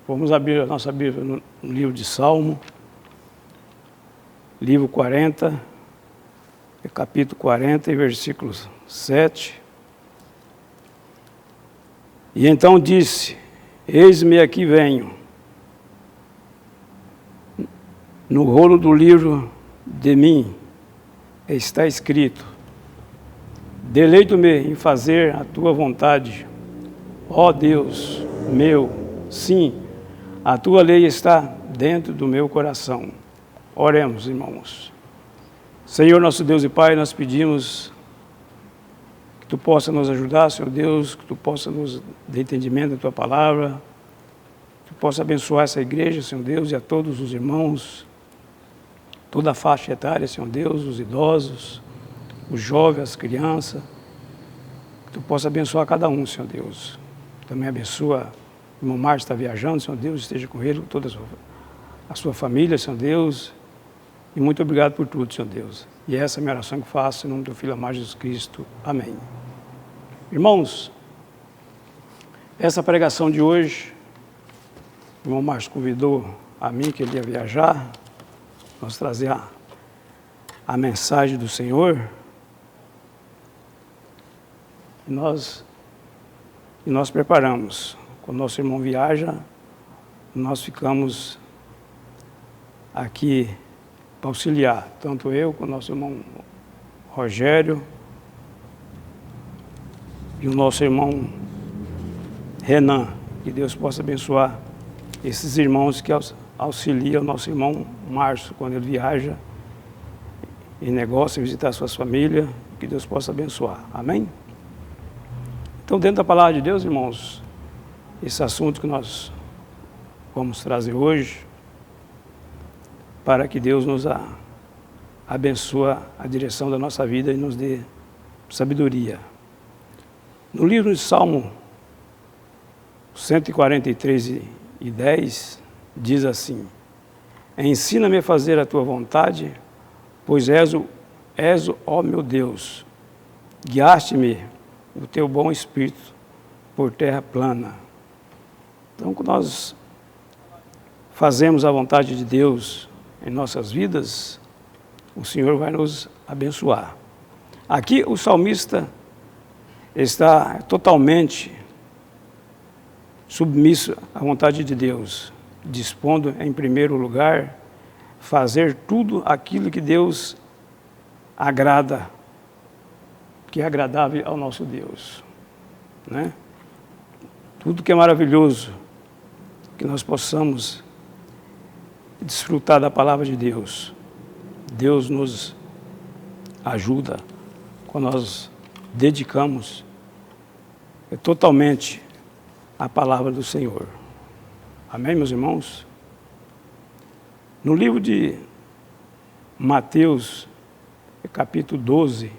Vamos abrir a nossa Bíblia no livro de Salmo, livro 40, capítulo 40, versículo 7. E então disse: Eis-me aqui venho. No rolo do livro de mim está escrito: Deleito-me em fazer a tua vontade, ó Deus meu, sim, a tua lei está dentro do meu coração. Oremos, irmãos. Senhor, nosso Deus e Pai, nós pedimos que Tu possa nos ajudar, Senhor Deus, que Tu possa nos dar entendimento da Tua palavra, que Tu possa abençoar essa igreja, Senhor Deus, e a todos os irmãos, toda a faixa etária, Senhor Deus, os idosos, os jovens, as crianças, que Tu possa abençoar cada um, Senhor Deus. Também abençoa o irmão Márcio, está viajando, Senhor Deus, esteja com ele, com toda a sua família, Senhor Deus. E muito obrigado por tudo, Senhor Deus. E essa é a minha oração que faço em nome do Teu Filho amado Jesus Cristo. Amém. Irmãos, essa pregação de hoje, o irmão Márcio convidou a mim, que ele ia viajar, nós trazer a mensagem do Senhor. E nós preparamos. Quando nosso irmão viaja, nós ficamos aqui para auxiliar, tanto eu como o nosso irmão Rogério e o nosso irmão Renan. Que Deus possa abençoar esses irmãos que auxiliam o nosso irmão Márcio quando ele viaja em negócio, visitar suas famílias. Que Deus possa abençoar. Amém? Então, dentro da palavra de Deus, irmãos, esse assunto que nós vamos trazer hoje, para que Deus nos abençoe a direção da nossa vida e nos dê sabedoria. No livro de Salmo 143 e 10, diz assim: Ensina-me a fazer a tua vontade, pois és, ó meu Deus, guiaste-me o teu bom espírito por terra plana. Então, quando nós fazemos a vontade de Deus em nossas vidas, o Senhor vai nos abençoar. Aqui o salmista está totalmente submisso à vontade de Deus, dispondo em primeiro lugar fazer tudo aquilo que Deus agrada, que é agradável ao nosso Deus, né? Tudo que é maravilhoso, que nós possamos desfrutar da palavra de Deus. Deus nos ajuda quando nós dedicamos totalmente à palavra do Senhor. Amém, meus irmãos? No livro de Mateus, capítulo 12,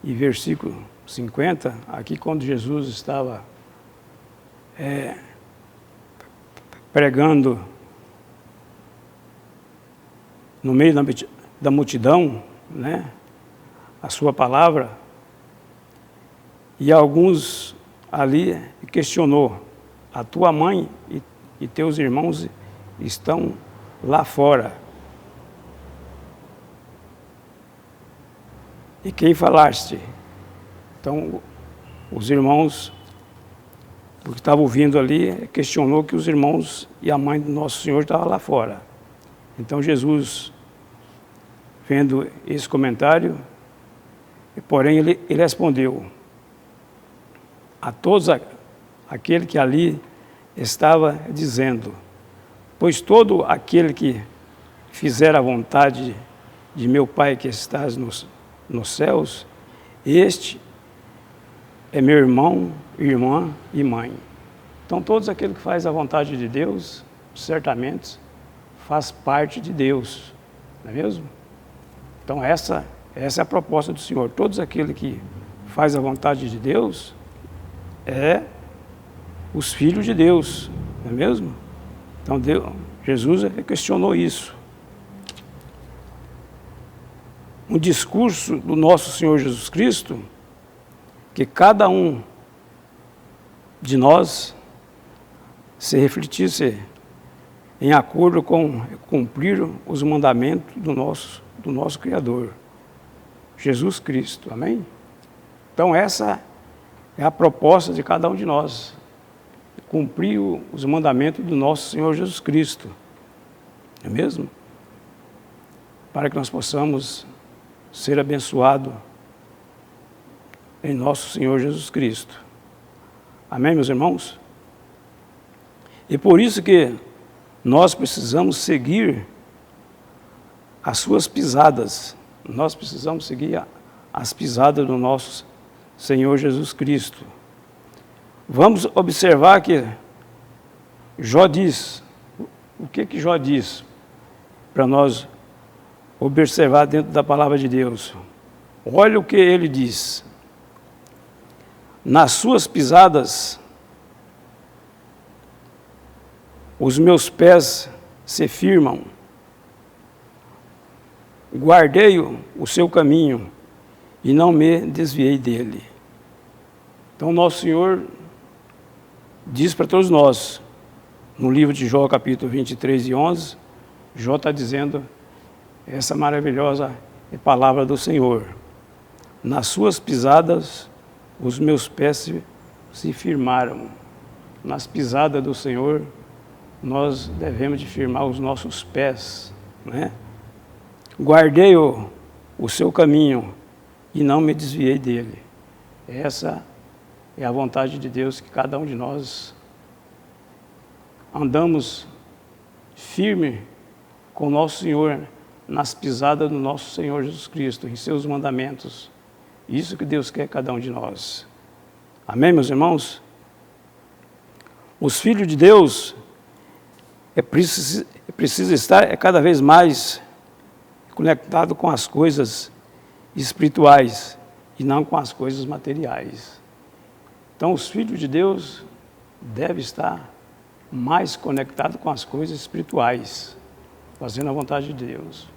e versículo 50, aqui quando Jesus estava pregando no meio da multidão, né, a sua palavra, e alguns ali questionou: a tua mãe e teus irmãos estão lá fora. E quem falaste? Então, os irmãos, porque estavam ouvindo ali, questionou que os irmãos e a mãe do nosso Senhor estavam lá fora. Então, Jesus, vendo esse comentário, porém, ele respondeu a todos aquele que ali estava dizendo: pois todo aquele que fizer a vontade de meu Pai que estás nos céus, este é meu irmão, irmã e mãe. Então, todos aqueles que fazem a vontade de Deus, certamente faz parte de Deus, não é mesmo? Então, essa é a proposta do Senhor. Todos aqueles que fazem a vontade de Deus é os filhos de Deus, não é mesmo? Então, Jesus questionou isso. Um discurso do nosso Senhor Jesus Cristo, que cada um de nós se refletisse em acordo com cumprir os mandamentos do nosso Criador, Jesus Cristo. Amém? Então essa é a proposta de cada um de nós, cumprir os mandamentos do nosso Senhor Jesus Cristo. Não é mesmo? Para que nós possamos ser abençoados em nosso Senhor Jesus Cristo. Amém, meus irmãos? E por isso que nós precisamos seguir as suas pisadas. Nós precisamos seguir as pisadas do nosso Senhor Jesus Cristo. Vamos observar que Jó diz, o que Jó diz, para nós observar dentro da palavra de Deus. Olha o que ele diz. Nas suas pisadas, os meus pés se firmam. Guardei o seu caminho e não me desviei dele. Então, nosso Senhor diz para todos nós, no livro de Jó, capítulo 23 e 11, Jó está dizendo essa maravilhosa palavra do Senhor. Nas suas pisadas, os meus pés se firmaram. Nas pisadas do Senhor, nós devemos de firmar os nossos pés, né? Guardei o seu caminho e não me desviei dele. Essa é a vontade de Deus, que cada um de nós andamos firme com o nosso Senhor, nas pisadas do nosso Senhor Jesus Cristo, em seus mandamentos. Isso que Deus quer cada um de nós. Amém, meus irmãos? Os filhos de Deus precisa estar cada vez mais conectado com as coisas espirituais e não com as coisas materiais. Então, os filhos de Deus devem estar mais conectados com as coisas espirituais, fazendo a vontade de Deus,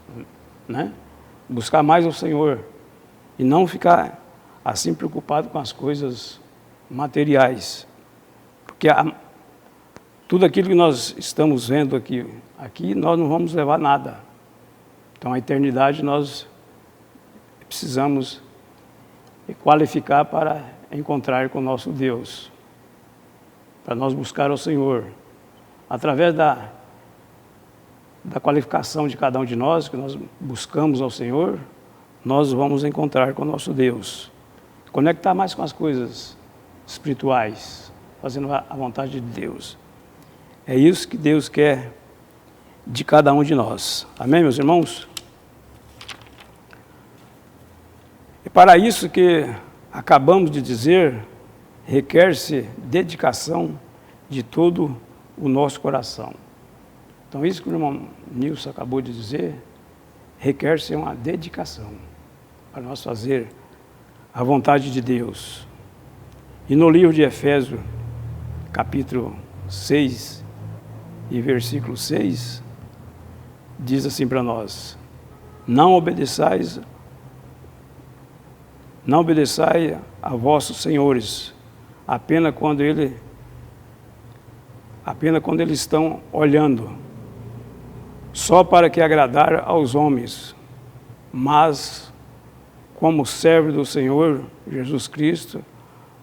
né? Buscar mais o Senhor e não ficar assim preocupado com as coisas materiais, porque tudo aquilo que nós estamos vendo aqui nós não vamos levar nada. Então, a eternidade nós precisamos qualificar para encontrar com o nosso Deus, para nós buscar o Senhor. Através da qualificação de cada um de nós, que nós buscamos ao Senhor, nós vamos encontrar com o nosso Deus. Conectar mais com as coisas espirituais, fazendo a vontade de Deus. É isso que Deus quer de cada um de nós. Amém, meus irmãos? E para isso que acabamos de dizer, requer-se dedicação de todo o nosso coração. Então, isso que o irmão Nilson acabou de dizer, requer-se uma dedicação para nós fazer a vontade de Deus. E no livro de Efésios, capítulo 6 e versículo 6, diz assim para nós: não obedeçai a vossos senhores, apenas quando eles estão olhando, só para que agradar aos homens, mas como servo do Senhor Jesus Cristo,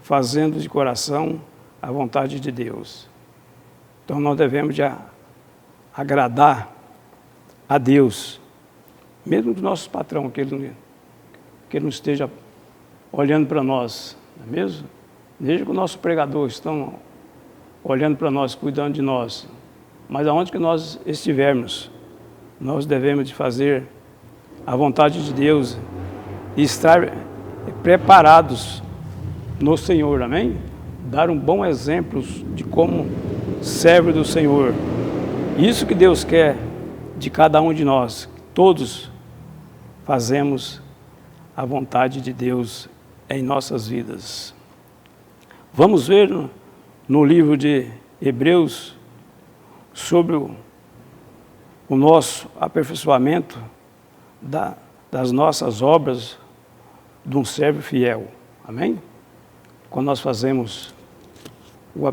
fazendo de coração a vontade de Deus. Então nós devemos de agradar a Deus, mesmo do nosso patrão, que ele não esteja olhando para nós, não é mesmo? Desde que o nosso pregador estão olhando para nós, cuidando de nós, mas aonde que nós estivermos, nós devemos de fazer a vontade de Deus e estar preparados no Senhor, amém? Dar um bom exemplo de como servo do Senhor. Isso que Deus quer de cada um de nós, todos fazemos a vontade de Deus em nossas vidas. Vamos ver no livro de Hebreus sobre o nosso aperfeiçoamento das nossas obras de um servo fiel. Amém? Quando nós fazemos o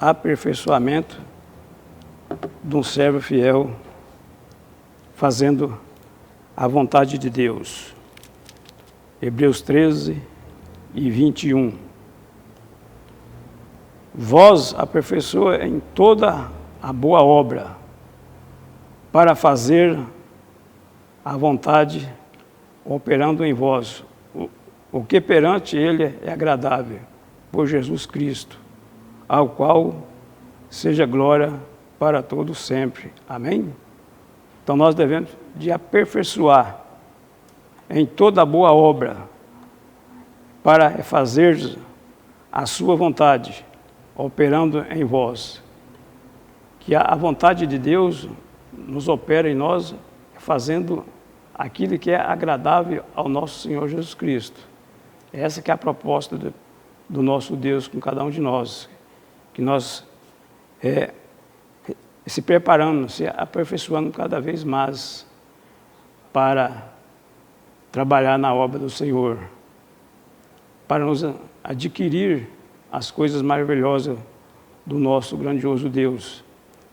aperfeiçoamento de um servo fiel, fazendo a vontade de Deus. Hebreus 13 e 21. Vós aperfeiçoa em toda a boa obra, para fazer a vontade operando em vós, o que perante Ele é agradável, por Jesus Cristo, ao qual seja glória para todos sempre. Amém? Então nós devemos de aperfeiçoar em toda boa obra, para fazer a sua vontade, operando em vós. Que a vontade de Deus nos opera em nós, fazendo aquilo que é agradável ao nosso Senhor Jesus Cristo. Essa que é a proposta do nosso Deus com cada um de nós, que nós se preparando, se aperfeiçoando cada vez mais para trabalhar na obra do Senhor, para nos adquirir as coisas maravilhosas do nosso grandioso Deus,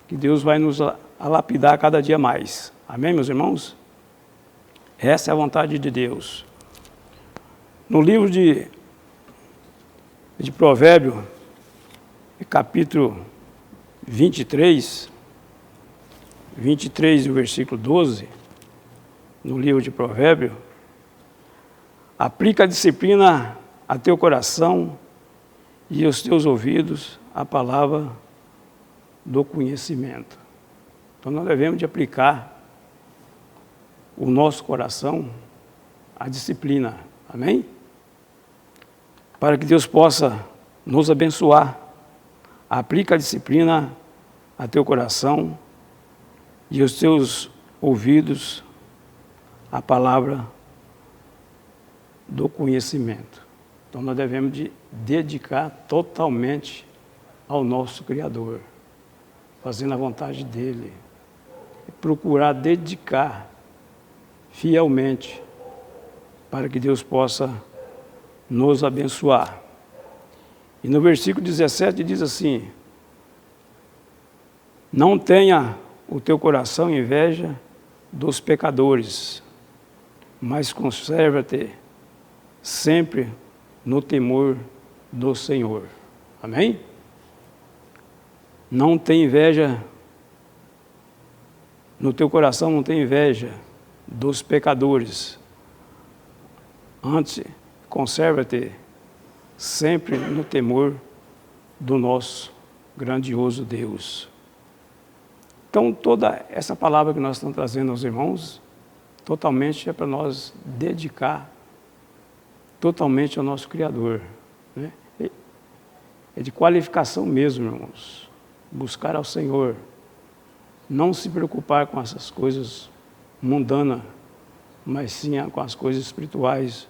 que Deus vai nos lapidar cada dia mais. Amém, meus irmãos? Essa é a vontade de Deus. No livro de Provérbios, capítulo 23 e o versículo 12, no livro de Provérbios, aplica a disciplina a teu coração e aos teus ouvidos a palavra do conhecimento. Então nós devemos de aplicar o nosso coração à disciplina. Amém? Para que Deus possa nos abençoar. Aplica a disciplina a teu coração e aos teus ouvidos a palavra do conhecimento. Então nós devemos de dedicar totalmente ao nosso Criador, fazendo a vontade dEle, procurar dedicar fielmente para que Deus possa nos abençoar. E no versículo 17 diz assim: não tenha o teu coração inveja dos pecadores, mas conserva-te sempre no temor do Senhor. Amém? Não tem inveja, no teu coração não tem inveja dos pecadores. Antes, conserva-te sempre no temor do nosso grandioso Deus. Então, toda essa palavra que nós estamos trazendo aos irmãos, totalmente é para nós dedicar totalmente ao nosso Criador, né? É de qualificação mesmo, irmãos. Buscar ao Senhor. Não se preocupar com essas coisas mundanas, mas sim com as coisas espirituais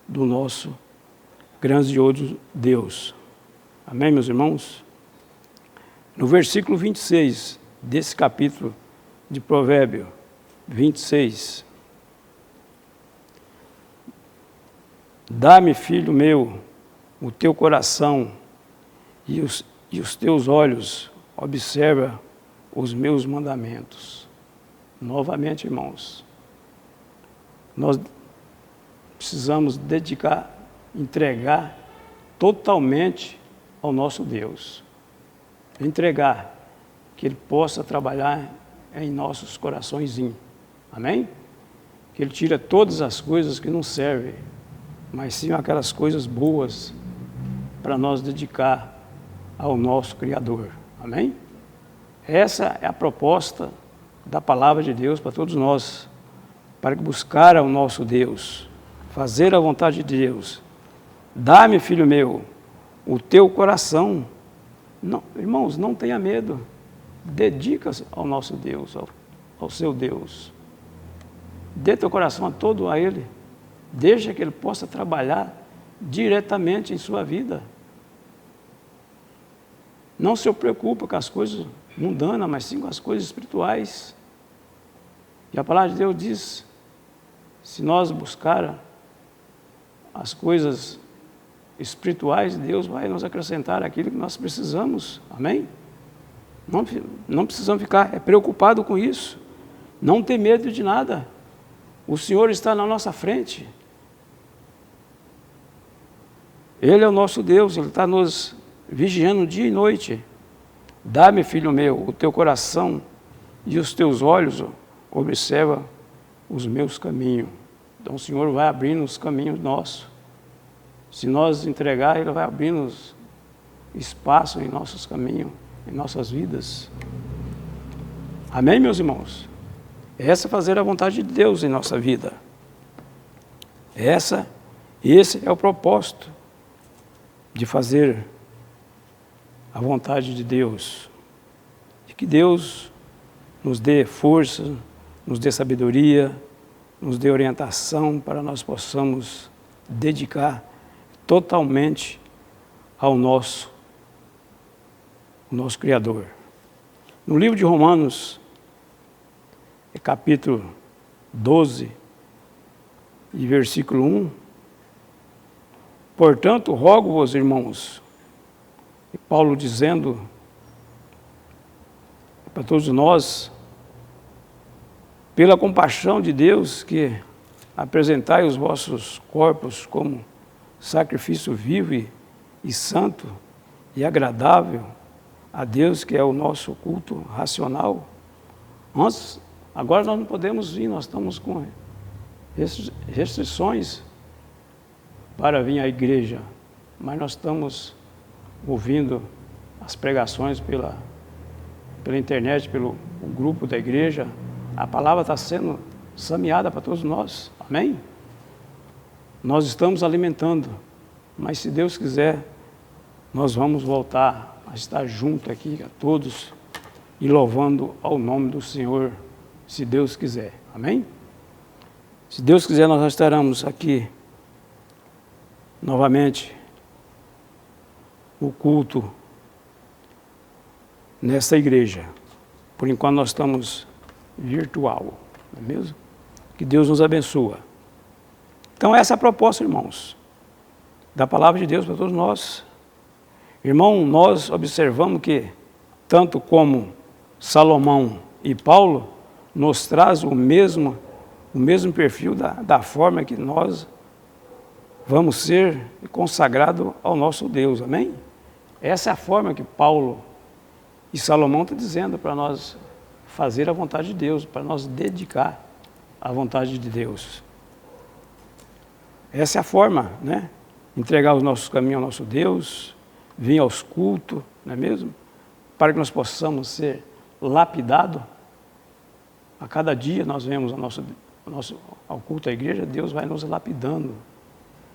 do nosso grandioso Deus. Amém, meus irmãos? No versículo 26 desse capítulo de Provérbios 26, dá-me, filho meu, o teu coração e os teus olhos observa os meus mandamentos. Novamente, irmãos, nós precisamos dedicar, entregar totalmente ao nosso Deus. Entregar, que Ele possa trabalhar em nossos coraçõezinhos. Amém? Que Ele tira todas as coisas que não servem, mas sim aquelas coisas boas para nós dedicar ao nosso Criador. Amém? Essa é a proposta da palavra de Deus para todos nós, para buscar ao nosso Deus, fazer a vontade de Deus. Dá-me, filho meu, o teu coração. Não, irmãos, não tenha medo. Dedica-se ao nosso Deus, ao seu Deus. Dê teu coração todo a Ele. Deixa que Ele possa trabalhar diretamente em sua vida. Não se preocupe com as coisas mundanas, mas sim com as coisas espirituais. E a palavra de Deus diz, se nós buscar as coisas espirituais, Deus vai nos acrescentar aquilo que nós precisamos. Amém? Não precisamos ficar preocupados com isso. Não ter medo de nada. O Senhor está na nossa frente. Ele é o nosso Deus, Ele está nos vigiando dia e noite. Dá-me, filho meu, o teu coração e os teus olhos observa os meus caminhos. Então o Senhor vai abrindo os caminhos nossos. Se nós entregar, Ele vai abrindo espaço em nossos caminhos, em nossas vidas. Amém, meus irmãos? Essa é fazer a vontade de Deus em nossa vida. Esse é o propósito de fazer a vontade de Deus. De que Deus nos dê força, nos dê sabedoria, nos dê orientação para nós possamos dedicar totalmente ao nosso Criador. No livro de Romanos, capítulo 12, e versículo 1, portanto, rogo-vos, irmãos, e Paulo dizendo para todos nós, pela compaixão de Deus, que apresentai os vossos corpos como sacrifício vivo e santo e agradável a Deus, que é o nosso culto racional. Agora nós não podemos vir, nós estamos com restrições para vir à igreja, mas nós estamos ouvindo as pregações pela internet, pelo grupo da igreja. A palavra está sendo semeada para todos nós, amém? Nós estamos alimentando, mas se Deus quiser, nós vamos voltar a estar junto aqui a todos e louvando ao nome do Senhor, se Deus quiser, amém? Se Deus quiser, nós estaremos aqui novamente o culto nessa igreja. Por enquanto nós estamos virtual, não é mesmo? Que Deus nos abençoe. Então essa é a proposta, irmãos, da palavra de Deus para todos nós. Irmão, nós observamos que, tanto como Salomão e Paulo, nos traz o mesmo perfil da forma que nós vamos ser consagrados ao nosso Deus, amém? Essa é a forma que Paulo e Salomão estão dizendo para nós fazer a vontade de Deus, para nós dedicar à vontade de Deus. Essa é a forma, né? Entregar os nossos caminhos ao nosso Deus, vir aos cultos, não é mesmo? Para que nós possamos ser lapidados. A cada dia nós vemos ao culto da igreja, Deus vai nos lapidando.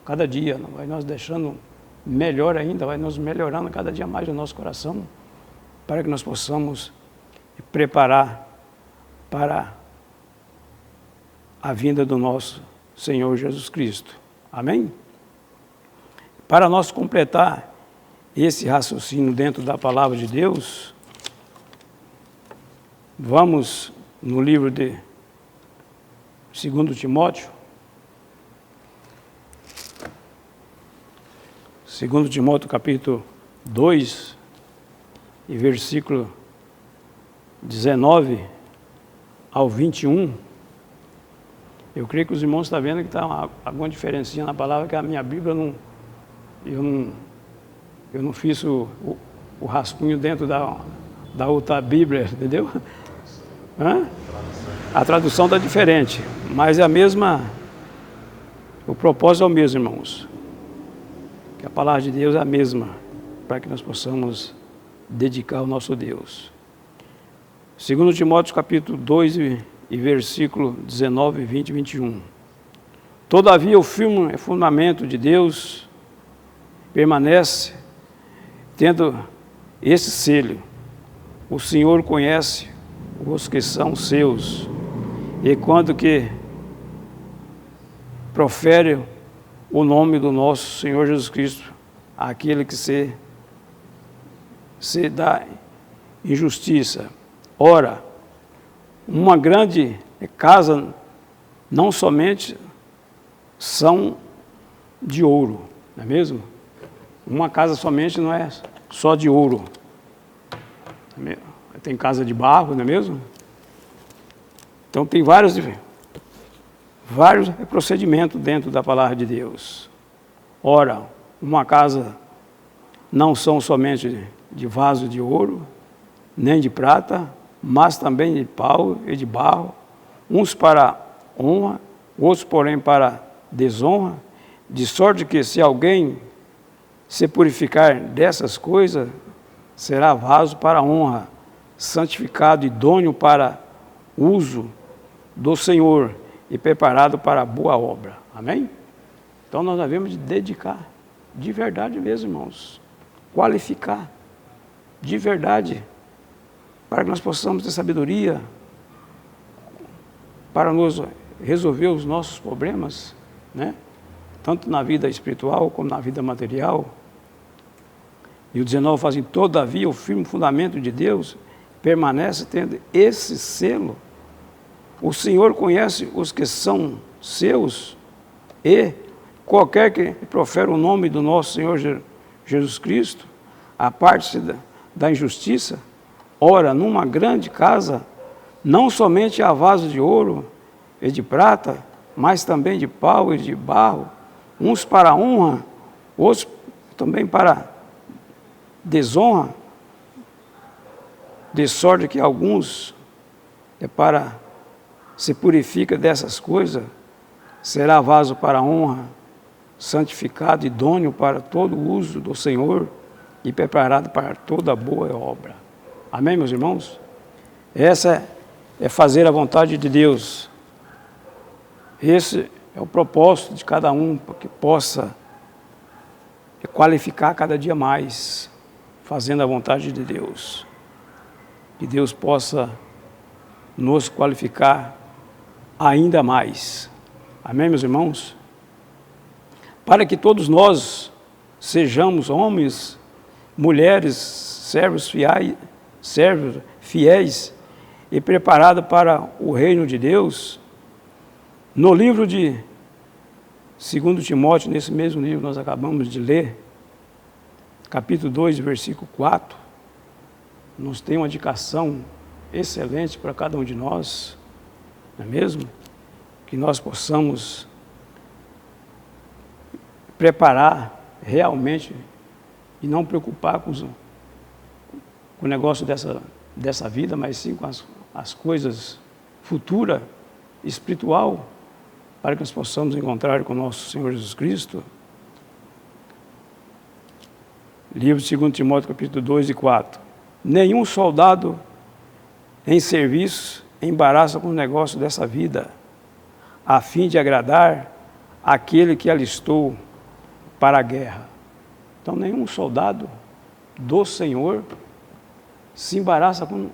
Cada dia, vai nos deixando melhor ainda, vai nos melhorando cada dia mais o nosso coração, para que nós possamos preparar para a vinda do nosso Senhor Jesus Cristo. Amém? Para nós completar esse raciocínio dentro da palavra de Deus, vamos no livro de 2 Timóteo, 2 Timóteo capítulo 2, e versículo 19 ao 21, eu creio que os irmãos estão vendo que está alguma diferencinha na palavra, que a minha Bíblia eu não fiz o rascunho dentro da outra Bíblia, entendeu? A tradução está diferente, mas é a mesma, o propósito é o mesmo, irmãos. Que a palavra de Deus é a mesma, para que nós possamos dedicar ao nosso Deus. 2 Timóteo capítulo 2 e versículo 19, 20 e 21. Todavia o firme fundamento de Deus permanece, tendo esse selo: o Senhor conhece os que são seus, e quando que profere o nome do nosso Senhor Jesus Cristo, aquele que se dá injustiça. Ora, uma grande casa não somente são de ouro, não é mesmo? Uma casa somente não é só de ouro. Tem casa de barro, não é mesmo? Então tem vários procedimentos dentro da palavra de Deus. Ora, uma casa não são somente de vaso de ouro, nem de prata, mas também de pau e de barro, uns para honra, outros, porém, para desonra, de sorte que se alguém se purificar dessas coisas, será vaso para honra, santificado, idôneo para uso do Senhor e preparado para a boa obra. Amém? Então nós devemos de dedicar, de verdade mesmo, irmãos, qualificar, de verdade, para que nós possamos ter sabedoria, para nos resolver os nossos problemas, né? Tanto na vida espiritual como na vida material. E o 19 fala assim, todavia o firme fundamento de Deus permanece tendo esse selo. O Senhor conhece os que são seus e qualquer que profere o nome do nosso Senhor Jesus Cristo, aparte-se da injustiça. Ora, numa grande casa, não somente há vasos de ouro e de prata, mas também de pau e de barro, uns para honra, outros também para desonra, de sorte que alguns se purifica dessas coisas, será vaso para honra, santificado, idôneo para todo o uso do Senhor e preparado para toda boa obra. Amém, meus irmãos? Essa é fazer a vontade de Deus. Esse é o propósito de cada um, para que possa qualificar cada dia mais, fazendo a vontade de Deus. Que Deus possa nos qualificar ainda mais. Amém, meus irmãos? Para que todos nós sejamos homens, mulheres, servos fiéis e preparados para o reino de Deus. No livro de 2 Timóteo, nesse mesmo livro que nós acabamos de ler, capítulo 2, versículo 4, nos tem uma indicação excelente para cada um de nós, não é mesmo? Que nós possamos preparar realmente e não preocupar com o negócio dessa vida, mas sim com as coisas futuras, espiritual, para que nós possamos encontrar com o nosso Senhor Jesus Cristo. Livro de 2 Timóteo, capítulo 2 e 4. Nenhum soldado em serviço embaraça com o negócio dessa vida, a fim de agradar aquele que alistou para a guerra. Então, nenhum soldado do Senhor se embaraça com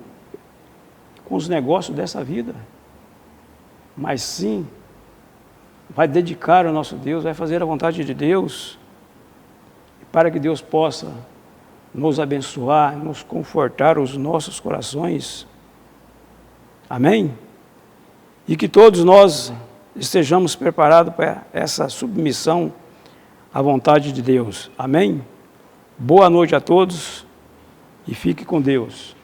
os negócios dessa vida, mas sim vai dedicar ao nosso Deus, vai fazer a vontade de Deus, para que Deus possa nos abençoar, nos confortar os nossos corações. Amém? E que todos nós estejamos preparados para essa submissão à vontade de Deus. Amém? Boa noite a todos e fique com Deus.